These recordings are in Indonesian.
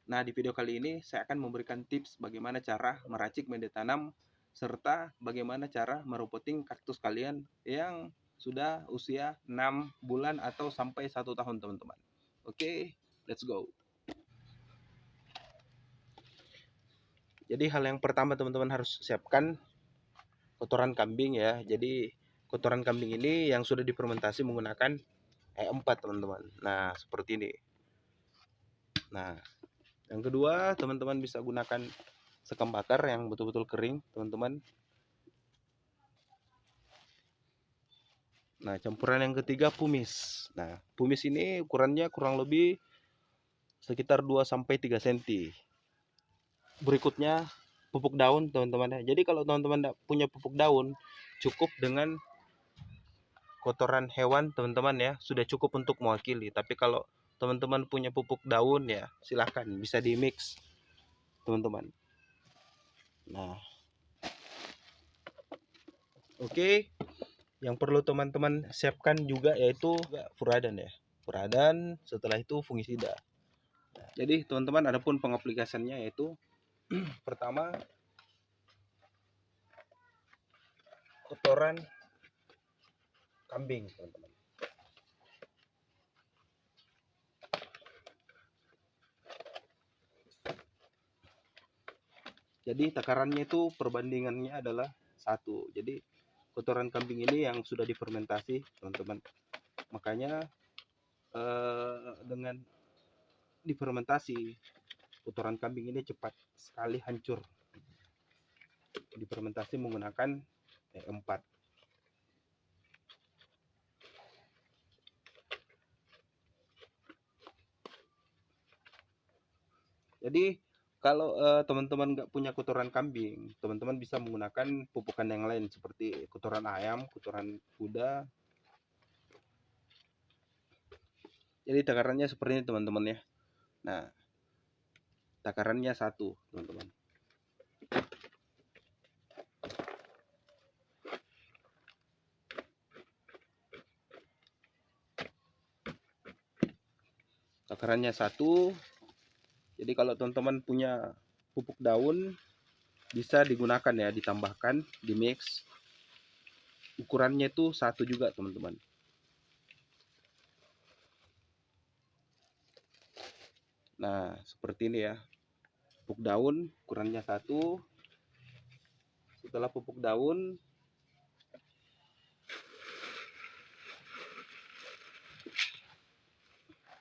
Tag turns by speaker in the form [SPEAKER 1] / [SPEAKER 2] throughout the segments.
[SPEAKER 1] Nah, di video kali ini saya akan memberikan tips bagaimana cara meracik media tanam serta bagaimana cara meruputing kaktus kalian yang sudah usia 6 bulan atau sampai 1 tahun, teman-teman. Oke, let's go. Jadi hal yang pertama teman-teman harus siapkan kotoran kambing ya. Jadi kotoran kambing ini yang sudah difermentasi menggunakan E4, teman-teman. Nah, seperti ini. Nah, yang kedua, teman-teman bisa gunakan sekam bakar yang betul-betul kering, teman-teman. Nah, campuran yang ketiga pumis. Nah, pumis ini ukurannya kurang lebih sekitar 2-3 cm. Berikutnya pupuk daun, teman-teman ya. Jadi kalau teman-teman tidak punya pupuk daun, cukup dengan kotoran hewan, teman-teman ya, sudah cukup untuk mewakili. Tapi kalau teman-teman punya pupuk daun ya, silahkan bisa di mix, teman-teman. Nah, oke. Yang perlu teman-teman siapkan juga yaitu furadan ya. Furadan, setelah itu fungisida. Jadi teman-teman, adapun pengaplikasiannya yaitu pertama kotoran kambing, teman-teman. Jadi takarannya itu perbandingannya adalah 1. Jadi kotoran kambing ini yang sudah difermentasi, teman-teman. Makanya dengan difermentasi, kotoran kambing ini cepat sekali hancur. Difermentasi menggunakan E4. Jadi kalau teman-teman nggak punya kotoran kambing, teman-teman bisa menggunakan pupukan yang lain seperti kotoran ayam, kotoran kuda. Jadi takarannya seperti ini, teman-teman ya. Nah, takarannya 1, teman-teman. Takarannya 1. Jadi kalau teman-teman punya pupuk daun, bisa digunakan ya, ditambahkan, di mix. Ukurannya itu 1 juga, teman-teman. Nah, seperti ini ya. Pupuk daun ukurannya 1. Setelah pupuk daun,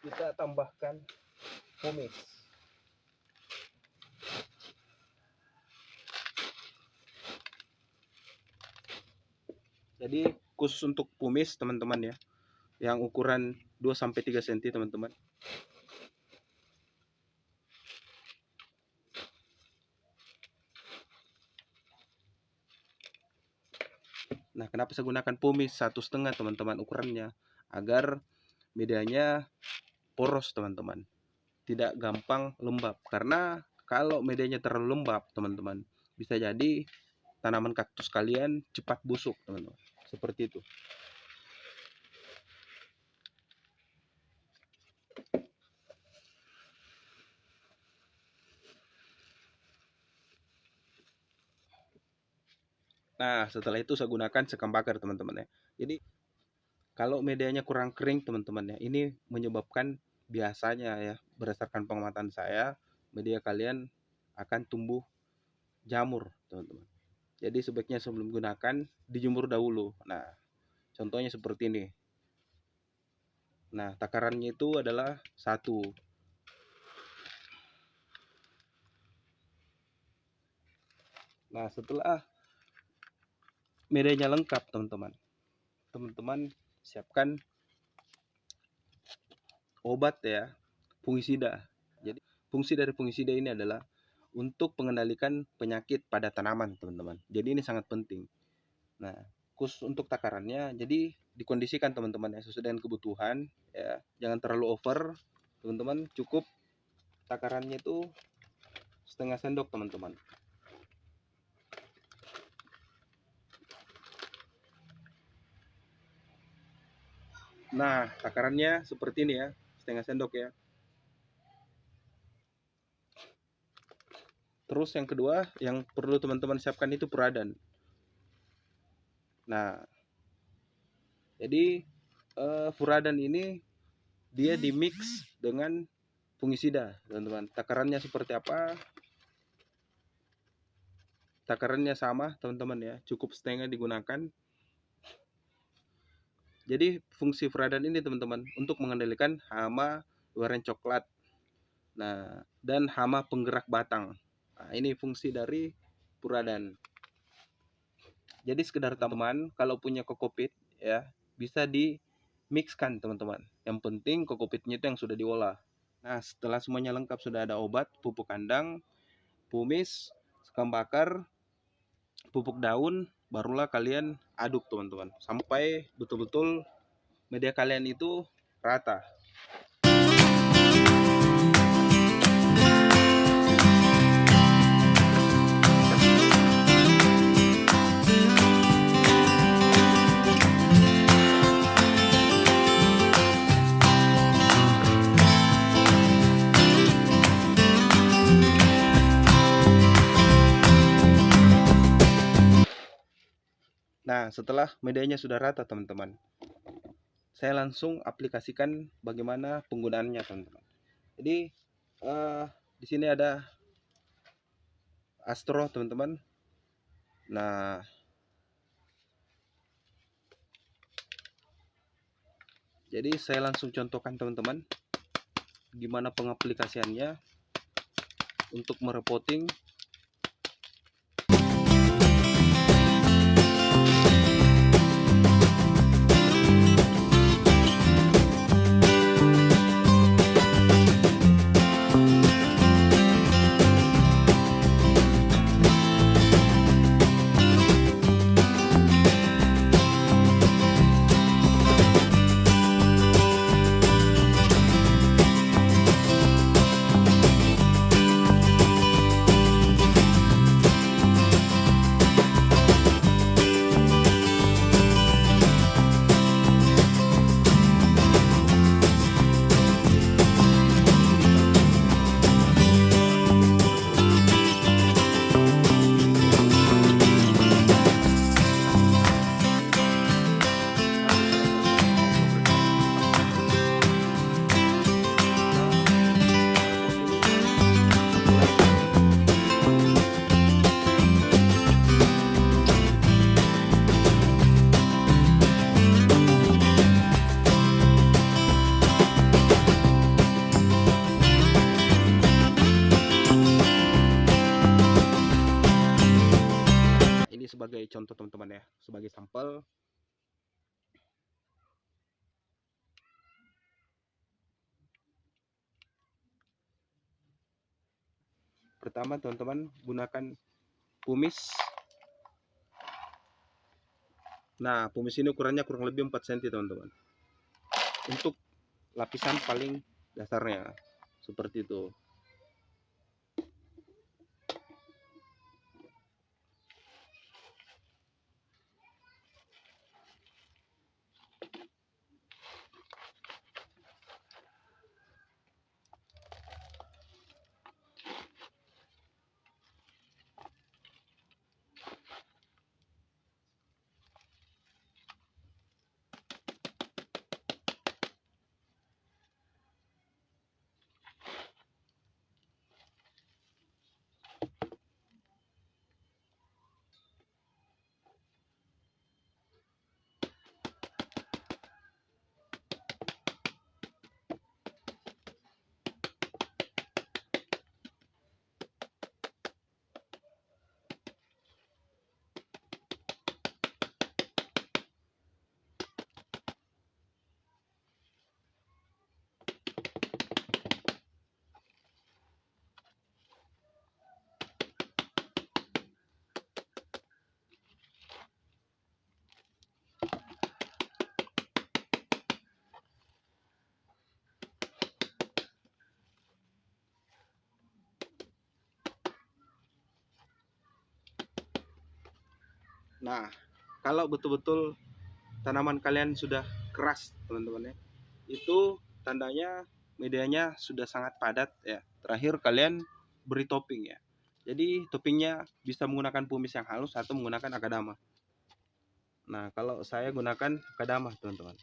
[SPEAKER 1] kita tambahkan pumis. Jadi khusus untuk pumis, teman-teman ya, yang ukuran 2-3 cm, teman-teman. Nah, kenapa saya gunakan pumis 1,5, teman-teman, ukurannya? Agar medianya poros, teman-teman. Tidak gampang lembab. Karena kalau medianya terlalu lembab, teman-teman, bisa jadi tanaman kaktus kalian cepat busuk, teman-teman. Seperti itu. Nah, setelah itu saya gunakan sekam bakar, teman-teman ya. Jadi kalau medianya kurang kering, teman-teman ya, ini menyebabkan biasanya ya, berdasarkan pengamatan saya, media kalian akan tumbuh jamur, teman-teman. Jadi sebaiknya sebelum gunakan dijemur dahulu. Nah, contohnya seperti ini. Nah, takarannya itu adalah 1. Nah, setelah medianya lengkap, teman-teman, teman-teman siapkan obat ya, fungisida. Jadi fungsi dari fungisida ini adalah untuk mengendalikan penyakit pada tanaman, teman-teman. Jadi ini sangat penting. Nah, khusus untuk takarannya, jadi dikondisikan, teman-teman ya, sesuai dengan kebutuhan ya. Jangan terlalu over, teman-teman. Cukup takarannya itu setengah sendok, teman-teman. Nah, takarannya seperti ini ya, setengah sendok ya. Terus yang kedua yang perlu teman-teman siapkan itu puradan. Nah, jadi furadan ini dia dimix dengan fungisida, teman-teman. Takarannya seperti apa? Takarannya sama, teman-teman ya. Cukup setengah digunakan. Jadi fungsi furadan ini, teman-teman, untuk mengendalikan hama warna coklat. Nah, dan hama penggerak batang. Nah, ini fungsi dari furadan. Jadi sekedar teman, kalau punya kokopit ya, bisa di mixkan teman-teman. Yang penting kokopitnya itu yang sudah diolah. Nah, setelah semuanya lengkap, sudah ada obat, pupuk kandang, pumis, sekam bakar, pupuk daun, barulah kalian aduk teman-teman, sampai betul-betul media kalian itu rata. Nah, setelah medianya sudah rata teman-teman, saya langsung aplikasikan bagaimana penggunaannya teman-teman. Jadi di sini ada Astro teman-teman. Nah, jadi saya langsung contohkan teman-teman gimana pengaplikasiannya untuk merepoting. Ini sebagai contoh teman-teman ya, sebagai sampel. Pertama teman-teman gunakan pumis. Nah, pumis ini ukurannya kurang lebih 4 cm teman-teman. Untuk lapisan paling dasarnya seperti itu. Nah, kalau betul-betul tanaman kalian sudah keras teman-teman ya, itu tandanya medianya sudah sangat padat ya. Terakhir kalian beri topping ya. Jadi toppingnya bisa menggunakan pumice yang halus atau menggunakan akadama. Nah, kalau saya gunakan akadama, teman-teman.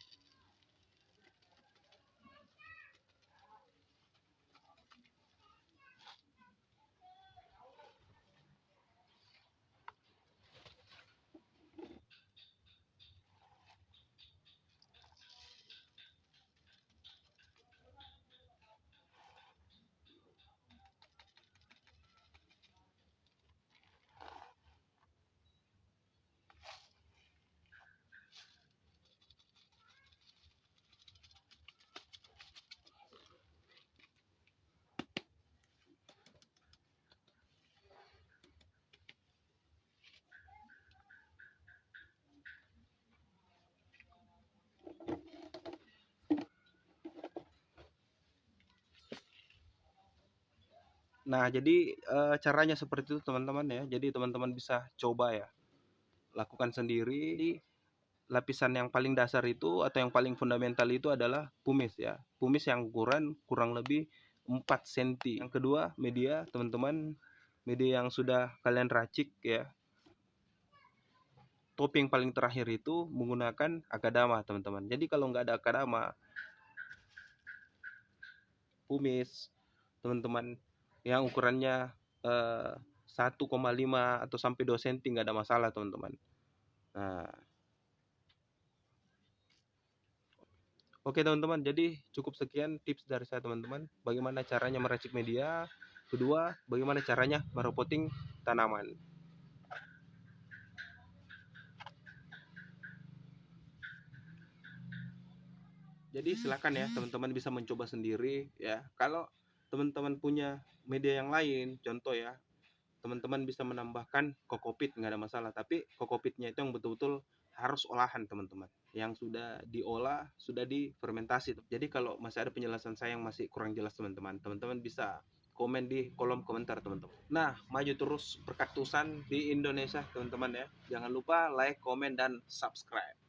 [SPEAKER 1] Nah, jadi caranya seperti itu teman-teman ya. Jadi teman-teman bisa coba ya, lakukan sendiri. Lapisan yang paling dasar itu atau yang paling fundamental itu adalah pumice ya. Pumice yang ukuran kurang lebih 4 cm. Yang kedua, media teman-teman, media yang sudah kalian racik ya. Topping paling terakhir itu menggunakan akadama teman-teman. Jadi kalau nggak ada akadama, pumice teman-teman yang ukurannya 1,5 atau sampai 2 cm nggak ada masalah teman-teman. Nah, oke teman-teman, jadi cukup sekian tips dari saya teman-teman. Bagaimana caranya meracik media. Kedua, bagaimana caranya merepotting tanaman. Jadi silakan ya teman-teman bisa mencoba sendiri ya. Kalau teman-teman punya media yang lain, contoh ya, teman-teman bisa menambahkan kokopit, nggak ada masalah. Tapi kokopitnya itu yang betul-betul harus olahan teman-teman, yang sudah diolah, sudah difermentasi. Jadi kalau masih ada penjelasan saya yang masih kurang jelas teman-teman, teman-teman bisa komen di kolom komentar teman-teman. Nah, maju terus perkaktusan di Indonesia teman-teman ya. Jangan lupa like, komen, dan subscribe.